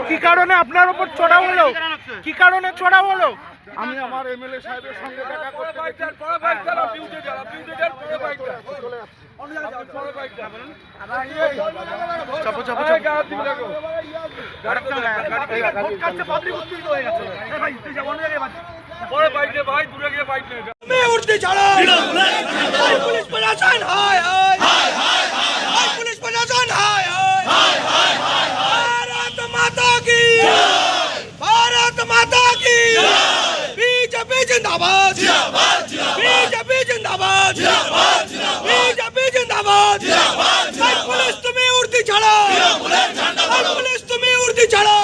কি কারণে আপনার উপর চড়া হলো? কি কারণে চড়া হলো? আমি আমার এমএলএ সাহেবের সঙ্গে দেখা করতে উঠতে ছাড়ো পুলিশ প্রশাসন, হায় হায় পুলিশ প্রশাসন, হায় হায় भारत माता की, भारत माता की, बीजेपी जिंदाबाद, बीजेपी जिंदाबाद, बीजेपी जिंदाबाद। पुलिस तुम्हें उड़ती छाड़ो, पुलिस तुम्हें उड़ती छाड़ो,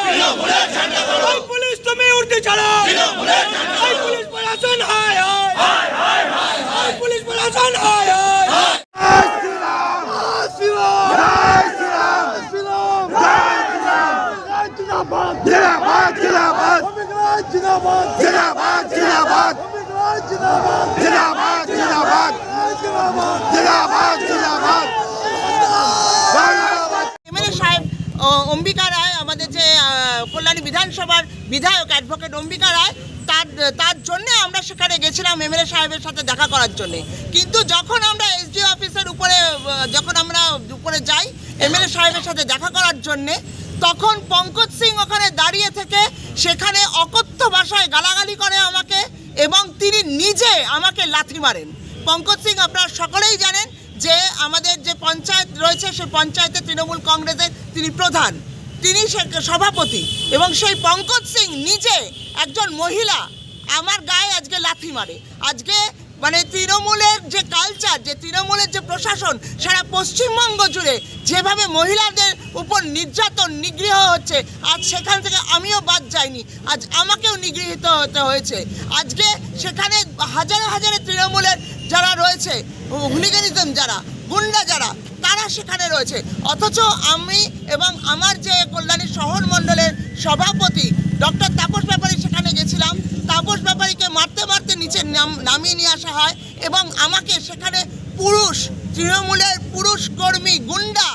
पुलिस तुम्हें उड़ती छाड़ो, पुलिस प्रशासन, हाय हाय पुलिस प्रशासन, हाय हाय। जिंदाबाद जिंदाबाद जिंदाबाद जिंदाबाद जिंदाबाद जिंदाबाद जिंदाबाद जिंदाबाद जिंदाबाद जिंदाबाद। এমএলএ সাহেব অম্বিকা রায়, আমাদের যে কল্যাণী বিধানসভার বিধায়ক অ্যাডভোকেট অম্বিকা রায়, তার জন্য আমরা সেখানে গেছিলাম এমএলএ সাহেবের সাথে দেখা করার জন্য। কিন্তু যখন আমরা এসডিও অফিসের উপরে যাই এমএলএ সাহেবের সাথে দেখা করার জন্যে, তখন পঙ্কজ সিং ওখানে দাঁড়িয়ে থেকে সেখানে অকথ্য ভাষায় গালাগালি করে আমাকে, এবং তিনি নিজে আমাকে লাথি মারেন। পঙ্কজ সিং আপনারা সকলেই জানেন যে আমাদের যে পঞ্চায়েত রয়েছে সেই পঞ্চায়েতে তৃণমূল কংগ্রেসের তিনি প্রধান, তিনি সভাপতি, এবং সেই পঙ্কজ সিং নিজে একজন মহিলা আমার গায়ে আজকে লাথি মারে। আজকে মানে তৃণমূলের যে কালচার, যে তৃণমূলের যে প্রশাসন সারা পশ্চিমবঙ্গ জুড়ে যেভাবে মহিলাদের উপর নির্যাতন নিগৃহ হচ্ছে, আজ সেখান থেকে আমিও বাদ যাইনি, আজ আমাকেও নিগৃহীত হতে হয়েছে। আজকে সেখানে হাজারে হাজারে তৃণমূলের যারা রয়েছে, হুলিগানিজম যারা, গুন্ডা যারা, তারা সেখানে রয়েছে। অথচ আমি এবং আমার যে কল্যাণী শহর মণ্ডলের সভাপতি ডক্টর তাপস ব্যাপারী সেখানে গেছিলাম। তাপস ব্যাপারীকে মারতে মারতে নিচে নামিয়ে নিয়ে আসা হয়, এবং আমাকে সেখানে তৃণমূলের পুরুষ কর্মী গুন্ডা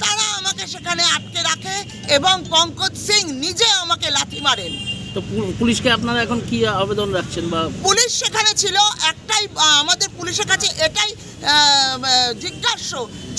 তারা আমাকে সেখানে আটকে রাখে, এবং পঙ্কজ সিং নিজে আমাকে লাথি মারেন। তো পুলিশকে আপনারা এখন কি আবেদন রাখছেন? বা পুলিশ সেখানে ছিল, একটাই আমাদের পুলিশের কাছে এটাই জিজ্ঞাস্য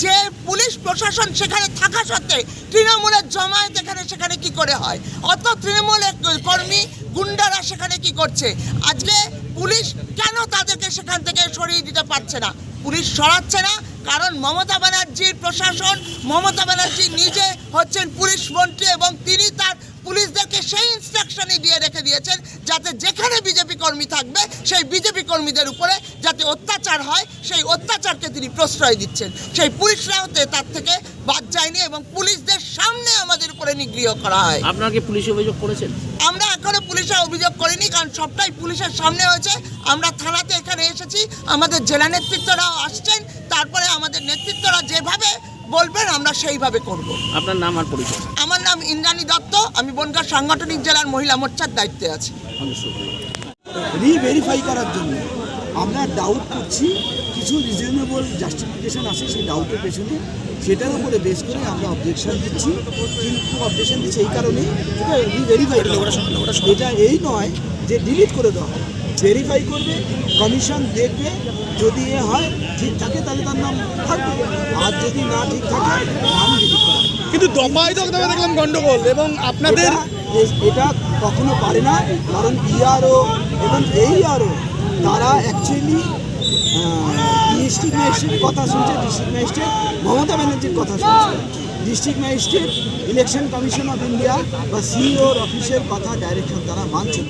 যে পুলিশ প্রশাসন সেখানে থাকা সত্ত্বে তৃণমূলের জমায়েত সেখানে কি করে হয়? অত তৃণমূলের কর্মী গুন্ডারা সেখানে কি করছে? আজকে পুলিশ কেন তাদেরকে সেখান থেকে সরিয়ে দিতে পারছে না? পুলিশ সরাচ্ছে না কারণ মমতা ব্যানার্জির প্রশাসন, মমতা ব্যানার্জি নিজে হচ্ছেন পুলিশ মন্ত্রী, এবং তিনি তার পুলিশদেরকে সেই ইনস্ট্রাকশনই দিয়ে রেখে দিয়েছেন যাতে যেখানে বিজেপি কর্মী থাকবে সেই বিজেপি কর্মীদের উপরে যাতে অত্যাচার হয়, সেই অত্যাচারকে তিনি প্রশ্রয় দিচ্ছেন। সেই পুলিশরা হতে তার থেকে বাদ যায়নি, এবং পুলিশদের সামনে আমাদের উপরে নিগৃহ করা হয়। আপনারা কি পুলিশে অভিযোগ করেছেন? আমরা এখনো পুলিশে অভিযোগ করিনি, কারণ সবটাই পুলিশের সামনে হয়েছে। আমরা থানাতে এখানে এসেছি, আমাদের জেলা নেতৃত্বরাও আসছেন, তারপরে আমাদের নেতৃত্বরা যেভাবে বলবেন আমরা সেইভাবে করব। আপনার নাম আর পরিচয়? আমার নাম ইন্দ্রাণী দত্ত, আমি বনগাঁ সাংগঠনিক জেলার মহিলা মোর্চার দায়িত্বে আছি। রিভেরিফাই করার জন্য আমরা ডাউট করছি, কিছু রিজনেবল জাস্টিফিকেশন আছে সেই ডাউটের পেছনে, সেটার উপরে বেস করে আমরা অবজেকশন দিচ্ছি। কিন্তু অবজেকশন দিচ্ছি এই কারণে এটা রিভেরিফাই, এটা এই নয় যে ডিলিট করে দেওয়া হয়, ভেরিফাই করবে, কমিশন দেখবে, যদি এ হয় ঠিক থাকে তাহলে তার নাম থাকবে, আর যদি না ঠিক থাকে নাম ডিলিট করা। কিন্তু দফায় দফায় দেখলাম গন্ডগোল, এবং আপনাদের এটা কখনো পারে না, কারণ ইআরও এবং এইআরও তারা অ্যাকচুয়ালি ডিস্ট্রিক্ট ম্যাজিস্ট্রেটের কথা শুনছে, ডিস্ট্রিক্ট ম্যাজিস্ট্রেট মমতা ব্যানার্জির কথা শুনছে। District magistrate, election commission of India বা সিইওর অফিসের কথা ডাইরেকশন তারা মানছে না।